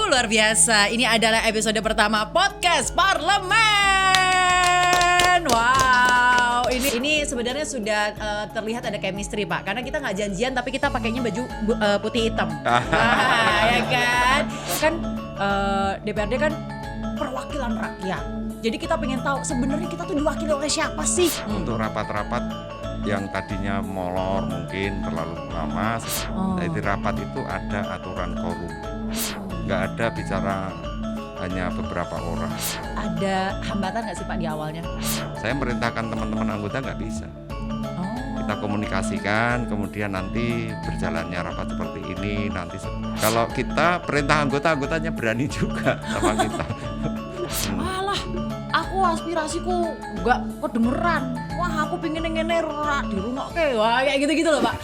Luar biasa. Ini adalah episode pertama podcast Parlemen. Wow, ini sebenarnya sudah terlihat ada chemistry, Pak. Karena kita nggak janjian, tapi kita pakainya baju putih hitam. Ya kan? Kan DPRD kan perwakilan rakyat. Jadi kita pengen tahu sebenarnya kita tuh diwakili oleh siapa sih? Untuk rapat-rapat yang tadinya molor mungkin terlalu lama, jadi rapat itu ada aturan quorum. Nggak ada bicara hanya beberapa orang. Ada hambatan nggak sih Pak di awalnya? Saya merintahkan teman-teman anggota nggak bisa. Kita komunikasikan, kemudian nanti berjalannya rapat seperti ini. Nanti kalau kita perintah anggotanya berani juga sama kita. Alah, aku aspirasiku nggak kedengeran. Wah, aku pengen ngene di rumah wah kayak gitu-gitu loh Pak.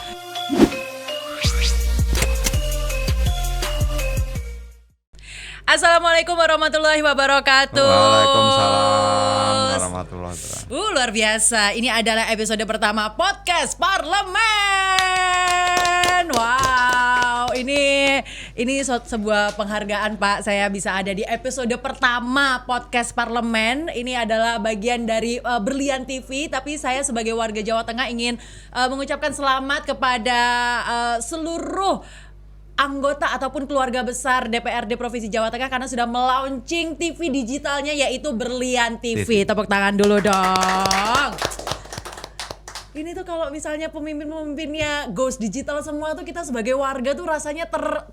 Assalamualaikum warahmatullahi wabarakatuh. Waalaikumsalam warahmatullahi wabarakatuh. Luar biasa. Ini adalah episode pertama podcast Parlemen. Wow, ini sebuah penghargaan Pak. Saya bisa ada di episode pertama podcast Parlemen. Ini adalah bagian dari Berlian TV. Tapi saya sebagai warga Jawa Tengah ingin mengucapkan selamat kepada seluruh anggota ataupun keluarga besar DPRD Provinsi Jawa Tengah karena sudah melaunching TV digitalnya yaitu Berlian TV. Tepuk tangan dulu dong. Ini tuh kalau misalnya pemimpin-pemimpinnya goes digital semua tuh kita sebagai warga tuh rasanya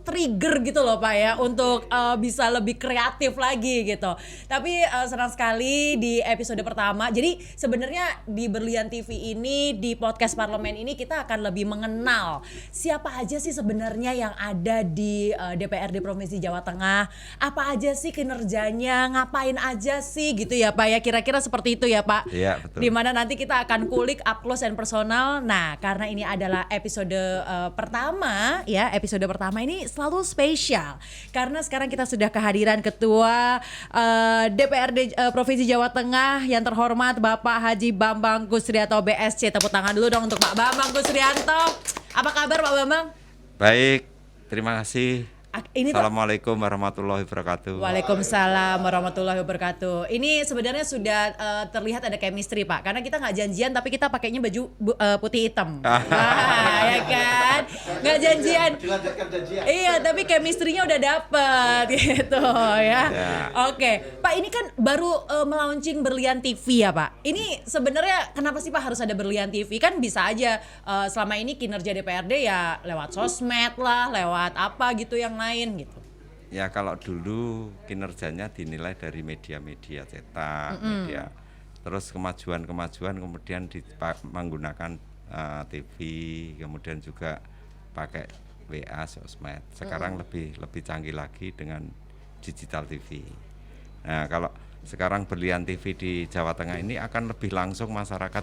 trigger gitu loh Pak ya untuk bisa lebih kreatif lagi gitu. Tapi senang sekali di episode pertama. Jadi sebenarnya di Berlian TV ini, di podcast Parlemen ini kita akan lebih mengenal siapa aja sih sebenarnya yang ada di DPRD Provinsi Jawa Tengah. Apa aja sih kinerjanya, ngapain aja sih gitu ya Pak ya. Kira-kira seperti itu ya Pak. Iya betul. Dimana nanti kita akan kulik up close and personal. Nah, karena ini adalah episode pertama ya, episode pertama ini selalu spesial karena sekarang kita sudah kehadiran Ketua DPRD Provinsi Jawa Tengah yang terhormat Bapak Haji Bambang Kusrianto BSC. Tepuk tangan dulu dong untuk Pak Bambang Kusrianto. Apa kabar Pak Bambang? Baik, terima kasih. Ini Assalamualaikum warahmatullahi wabarakatuh. Waalaikumsalam warahmatullahi wabarakatuh. Ini sebenarnya sudah terlihat ada chemistry Pak, karena kita nggak janjian tapi kita pakainya baju putih hitam. Ya kan? Nggak janjian. Iya, tapi chemistry-nya udah dapet gitu ya. Oke, Pak ini kan baru melaunching Berlian TV ya Pak. Ini sebenarnya kenapa sih Pak harus ada Berlian TV? Kan bisa aja selama ini kinerja DPRD ya lewat sosmed lah, lewat apa gitu yang lain gitu. Ya kalau dulu kinerjanya dinilai dari media-media cetak, media. Terus kemajuan kemudian menggunakan TV, kemudian juga pakai WA, sosmed. Sekarang lebih canggih lagi dengan digital TV. Nah kalau sekarang Berlian TV di Jawa Tengah ini akan lebih langsung masyarakat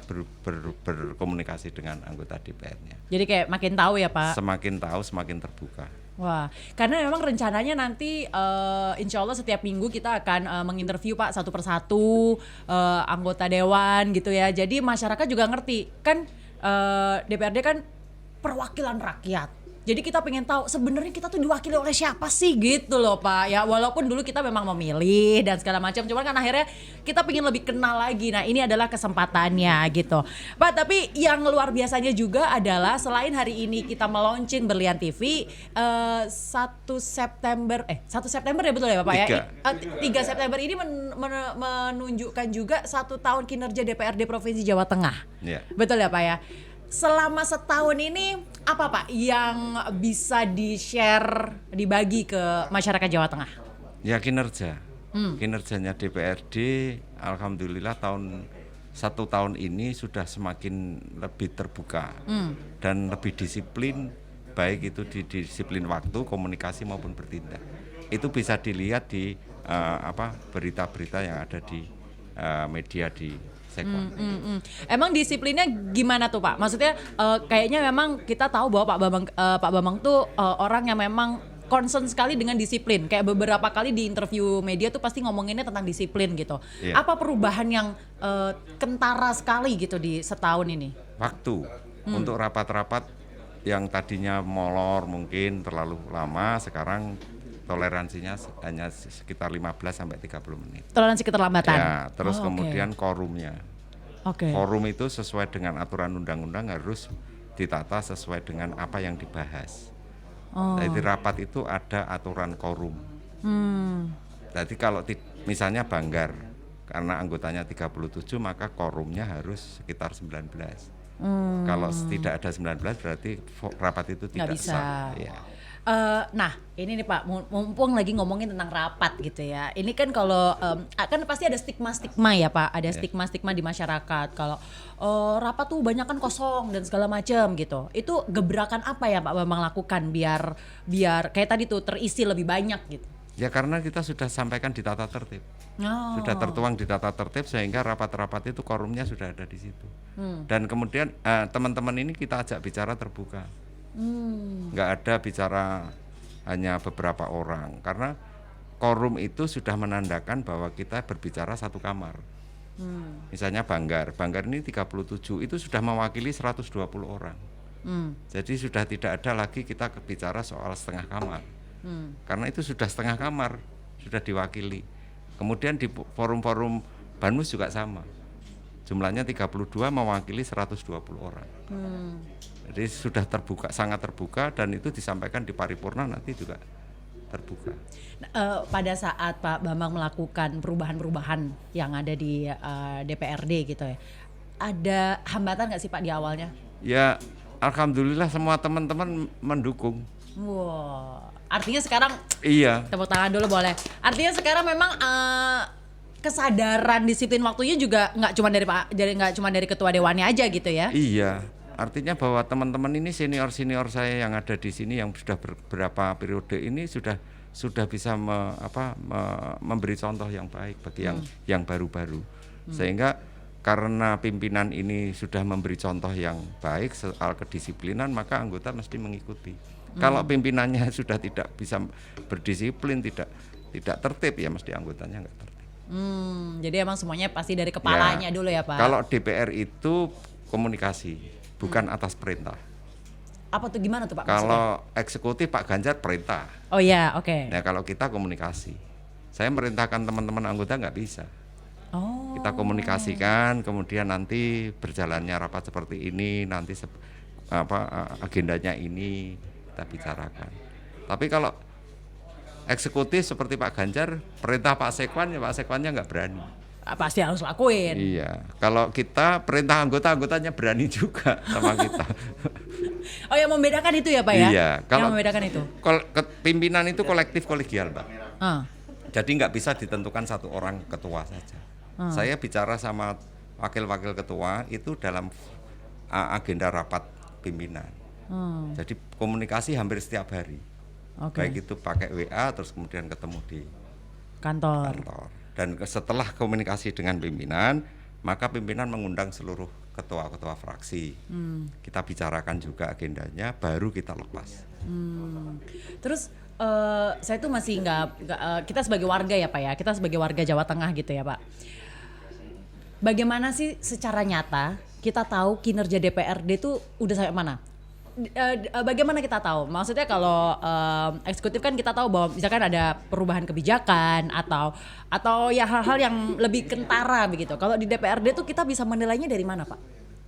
berkomunikasi dengan anggota DPR-nya. Jadi kayak makin tahu ya Pak? Semakin tahu, semakin terbuka. Wah, karena memang rencananya nanti insya Allah setiap minggu kita akan menginterview Pak satu persatu anggota dewan gitu ya. Jadi masyarakat juga ngerti kan DPRD kan perwakilan rakyat. Jadi kita pengen tahu sebenarnya kita tuh diwakili oleh siapa sih gitu loh Pak ya. Walaupun dulu kita memang memilih dan segala macam, cuman kan akhirnya kita pengen lebih kenal lagi. Nah ini adalah kesempatannya gitu Pak. Tapi yang luar biasanya juga adalah selain hari ini kita melaunching Berlian TV 1 September ya betul ya Pak ya. 3 September ini menunjukkan juga 1 tahun kinerja DPRD Provinsi Jawa Tengah. Betul ya Pak ya. Selama setahun ini apa Pak yang bisa di-share, dibagi ke masyarakat Jawa Tengah? Ya kinerjanya DPRD alhamdulillah 1 tahun ini sudah semakin lebih terbuka dan lebih disiplin, baik itu di disiplin waktu, komunikasi maupun bertindak. Itu bisa dilihat di berita-berita yang ada di media di Emang disiplinnya gimana tuh Pak? Maksudnya kayaknya memang kita tahu bahwa Pak Bambang tuh orang yang memang concern sekali dengan disiplin. Kayak beberapa kali di interview media tuh pasti ngomonginnya tentang disiplin gitu. Apa perubahan yang kentara sekali gitu di setahun ini? Waktu untuk rapat-rapat yang tadinya molor mungkin terlalu lama, sekarang toleransinya hanya sekitar 15 sampai 30 menit. Toleransi keterlambatan. Ya, terus Oh, kemudian quorumnya. Oke. Quorum itu sesuai dengan aturan undang-undang harus ditata sesuai dengan apa yang dibahas. Oh. Jadi rapat itu ada aturan quorum. Jadi kalau misalnya Banggar karena anggotanya 37 maka quorumnya harus sekitar 19. Kalau tidak ada 19 berarti rapat itu tidak bisa. sah. Ya. Nah ini nih Pak, mumpung lagi ngomongin tentang rapat gitu ya. Ini kan kalau kan pasti ada stigma-stigma ya Pak, ada stigma-stigma di masyarakat. Kalau rapat tuh banyak kan kosong dan segala macam gitu. Itu gebrakan apa ya Pak Bambang lakukan biar kayak tadi tuh terisi lebih banyak gitu? Ya karena kita sudah sampaikan di tata tertib. Sudah tertuang di tata tertib sehingga rapat-rapat itu quorumnya sudah ada di situ. Dan kemudian teman-teman ini kita ajak bicara terbuka. Nggak ada bicara hanya beberapa orang karena quorum itu sudah menandakan bahwa kita berbicara satu kamar. Misalnya Banggar ini 37 itu sudah mewakili 120 orang. Jadi sudah tidak ada lagi kita bicara soal setengah kamar. Karena itu sudah setengah kamar, sudah diwakili. Kemudian di forum-forum Banmus juga sama. Jumlahnya 32 mewakili 120 orang. Jadi sudah terbuka, sangat terbuka dan itu disampaikan di paripurna nanti juga terbuka. Pada saat Pak Bambang melakukan perubahan-perubahan yang ada di DPRD gitu ya, ada hambatan nggak sih Pak di awalnya? Ya, alhamdulillah semua teman-teman mendukung. Wow, artinya sekarang Iya. tepuk tangan dulu boleh. Artinya sekarang memang kesadaran disiplin waktunya juga nggak cuma dari Pak, nggak cuma dari ketua dewannya aja gitu ya? Iya. Artinya bahwa teman-teman ini senior-senior saya yang ada di sini yang sudah beberapa periode ini sudah bisa memberi contoh yang baik bagi yang baru-baru. Sehingga karena pimpinan ini sudah memberi contoh yang baik soal kedisiplinan, maka anggota mesti mengikuti. Kalau pimpinannya sudah tidak bisa berdisiplin, tidak tertib, ya mesti anggotanya nggak tertib. Jadi emang semuanya pasti dari kepalanya dulu ya Pak? Kalau DPR itu komunikasi, bukan atas perintah. Apa tuh, gimana tuh Pak? Kalau eksekutif Pak Ganjar perintah. Oh ya, oke. Nah kalau kita komunikasi, saya merintahkan teman-teman anggota nggak bisa. Oh. Kita komunikasikan, kemudian nanti berjalannya rapat seperti ini, nanti agendanya ini kita bicarakan. Tapi kalau eksekutif seperti Pak Ganjar, perintah Pak Sekwan, ya Pak Sekwannya nggak berani. Pasti harus lakuin. Iya, kalau kita perintah anggotanya berani juga sama kita. Oh yang membedakan itu ya Pak ya? Iya, kalau yang membedakan itu. Pimpinan itu kolektif kolegial, Pak. Jadi nggak bisa ditentukan satu orang ketua saja. Saya bicara sama wakil-wakil ketua itu dalam agenda rapat pimpinan. Jadi komunikasi hampir setiap hari. Baik itu pakai WA terus kemudian ketemu di kantor. Dan setelah komunikasi dengan pimpinan, maka pimpinan mengundang seluruh ketua-ketua fraksi. Kita bicarakan juga agendanya, baru kita lepas. Terus saya tuh masih kita sebagai warga ya Pak ya, kita sebagai warga Jawa Tengah gitu ya Pak. Bagaimana sih secara nyata kita tahu kinerja DPRD itu udah sampai mana? Bagaimana kita tahu? Maksudnya kalau eksekutif kan kita tahu bahwa misalkan ada perubahan kebijakan atau ya hal-hal yang lebih kentara begitu. Kalau di DPRD tuh kita bisa menilainya dari mana Pak?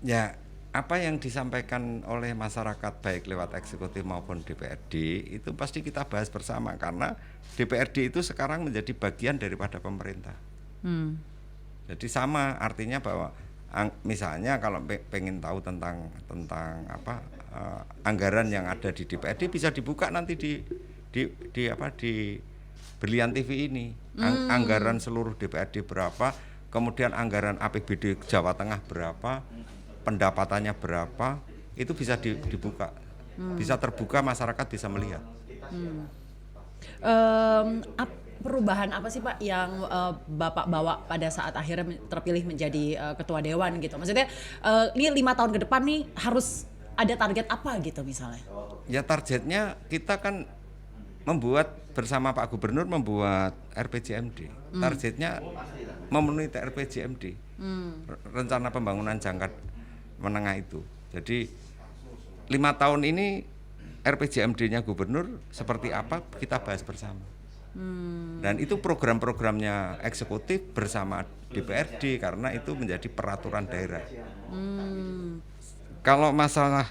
Ya, apa yang disampaikan oleh masyarakat baik lewat eksekutif maupun DPRD itu pasti kita bahas bersama karena DPRD itu sekarang menjadi bagian daripada pemerintah. Jadi sama, artinya bahwa misalnya kalau pengen tahu tentang anggaran yang ada di DPRD bisa dibuka nanti di Berlian TV ini. Anggaran seluruh DPRD berapa, kemudian anggaran APBD Jawa Tengah berapa, pendapatannya berapa, itu bisa dibuka. Bisa terbuka, masyarakat bisa melihat. Perubahan apa sih Pak yang Bapak bawa pada saat akhirnya terpilih menjadi ketua dewan gitu? Maksudnya ini 5 tahun ke depan nih harus ada target apa gitu misalnya? Ya targetnya kita kan bersama Pak Gubernur membuat RPJMD. Targetnya memenuhi RPJMD. Rencana pembangunan jangka menengah itu. Jadi 5 tahun ini RPJMD-nya gubernur seperti apa kita bahas bersama. Dan itu program-programnya eksekutif bersama DPRD karena itu menjadi peraturan daerah. Kalau masalah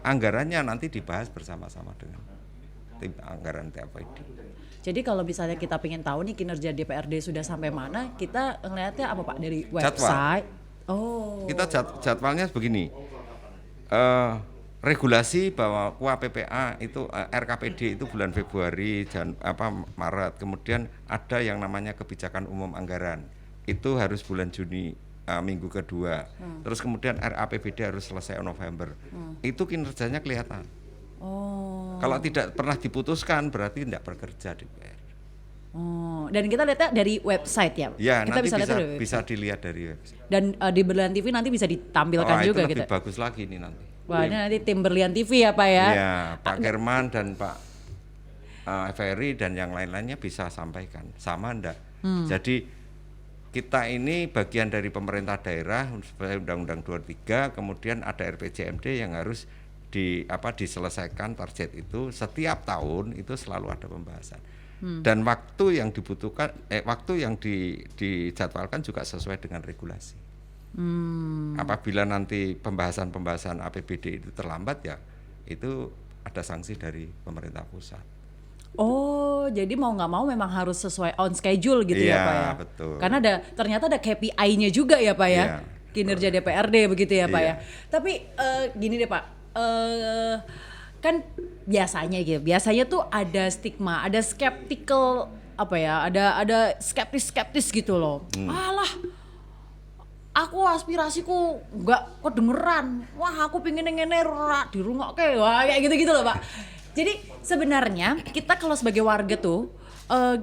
anggarannya nanti dibahas bersama-sama dengan tim anggaran TAPD. Jadi kalau misalnya kita pengen tahu nih kinerja DPRD sudah sampai mana, kita ngelihatnya apa Pak dari website? Jadwal. Oh. Kita jadwalnya begini. Regulasi bahwa KUA-PPA itu RKPD itu bulan Februari Maret, kemudian ada yang namanya kebijakan umum anggaran itu harus bulan Juni minggu kedua, terus kemudian RAPBD harus selesai November. Itu kinerjanya kelihatan. Kalau tidak pernah diputuskan berarti tidak bekerja DPR. Dan kita lihatnya dari website ya. Ya, kita nanti bisa dilihat dari website. Dan di Berlian TV nanti bisa ditampilkan juga itu gitu. lebih bagus lagi ini nanti. Wah, ini nanti tim Berlian TV ya Pak ya. Iya, Pak Kerman dan Pak Ferry dan yang lain-lainnya bisa sampaikan. Sama enggak? Jadi kita ini bagian dari pemerintah daerah sesuai Undang-Undang 23, kemudian ada RPJMD yang harus diselesaikan target itu setiap tahun itu selalu ada pembahasan. Dan waktu yang dibutuhkan waktu yang dijadwalkan juga sesuai dengan regulasi. Apabila nanti pembahasan APBD itu terlambat ya itu ada sanksi dari pemerintah pusat. Oh, jadi mau nggak mau memang harus sesuai on schedule gitu ya Pak ya? Iya, betul. Karena ternyata ada KPI-nya juga ya Pak ya? Iya, kinerja DPRD begitu ya Pak ya? Tapi gini deh Pak, kan biasanya tuh ada stigma, ada skeptical ada skeptis gitu loh. Alah, aku aspirasiku nggak kedengeran. Wah, aku pengen ngene di rumah kayak gitu loh Pak. Jadi sebenarnya kita kalau sebagai warga tuh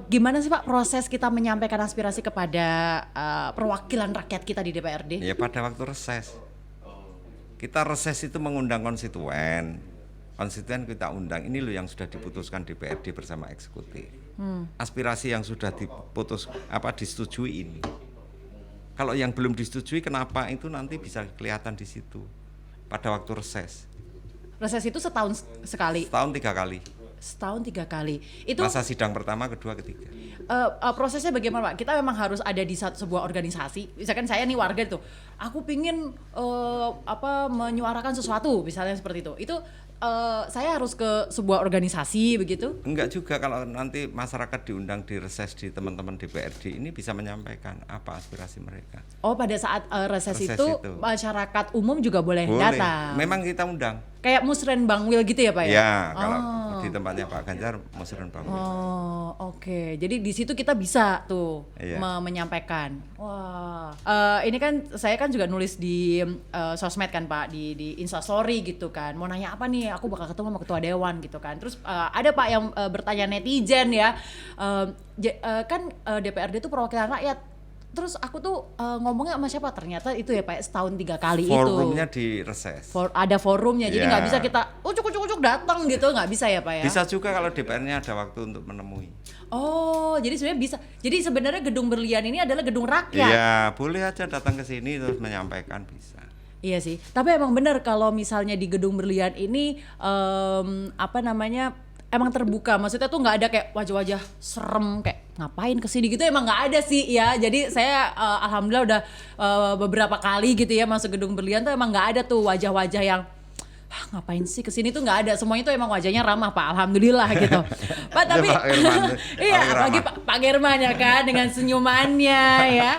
gimana sih Pak proses kita menyampaikan aspirasi kepada perwakilan rakyat kita di DPRD? Ya pada waktu reses. Kita reses itu mengundang konstituen. Konstituen kita undang, ini loh yang sudah diputuskan DPRD bersama eksekutif. Aspirasi yang sudah disetujui ini. Kalau yang belum disetujui kenapa itu nanti bisa kelihatan di situ pada waktu reses. Reses itu setahun sekali? Setahun 3 kali. Setahun 3 kali. Itu masa sidang pertama, kedua, ketiga. Prosesnya bagaimana Pak? Kita memang harus ada di sebuah organisasi. Misalkan saya nih warga tuh, aku pingin menyuarakan sesuatu, misalnya seperti itu. Itu saya harus ke sebuah organisasi begitu? Enggak juga, kalau nanti masyarakat diundang di reses di teman-teman DPRD ini bisa menyampaikan apa aspirasi mereka. Oh, pada saat reses itu masyarakat umum juga boleh datang? Memang kita undang. Kayak Musren Bangwil gitu ya Pak ya? Ya, kalau di tempatnya Pak Ganjar Musren Bangwil. Oh, oke. Jadi di situ kita bisa tuh menyampaikan. Wah, ini kan saya kan juga nulis di sosmed kan Pak, di Instastory gitu kan. Mau nanya apa nih? Aku bakal ketemu sama ketua dewan gitu kan. Terus ada Pak yang bertanya netizen ya. Kan DPRD itu perwakilan rakyat. Terus aku tuh ngomongnya sama siapa? Ternyata itu ya Pak, setahun 3 kali itu. Forumnya di reses. Ada forumnya, jadi nggak bisa kita ucuk datang gitu, nggak bisa ya Pak ya? Bisa juga kalau DPR-nya ada waktu untuk menemui. Oh, jadi sebenarnya bisa. Jadi sebenarnya Gedung Berlian ini adalah gedung rakyat. Iya, boleh aja datang ke sini terus menyampaikan, bisa. Iya sih, tapi emang benar kalau misalnya di Gedung Berlian ini emang terbuka, maksudnya tuh nggak ada kayak wajah-wajah serem kayak ngapain kesini gitu, emang nggak ada sih ya. Jadi saya alhamdulillah udah beberapa kali gitu ya masuk Gedung Berlian tuh emang nggak ada tuh wajah-wajah yang ngapain sih kesini, tuh nggak ada. Semuanya tuh emang wajahnya ramah Pak, alhamdulillah gitu. Pak, tapi iya apalagi Pak German ya kan dengan senyumannya ya.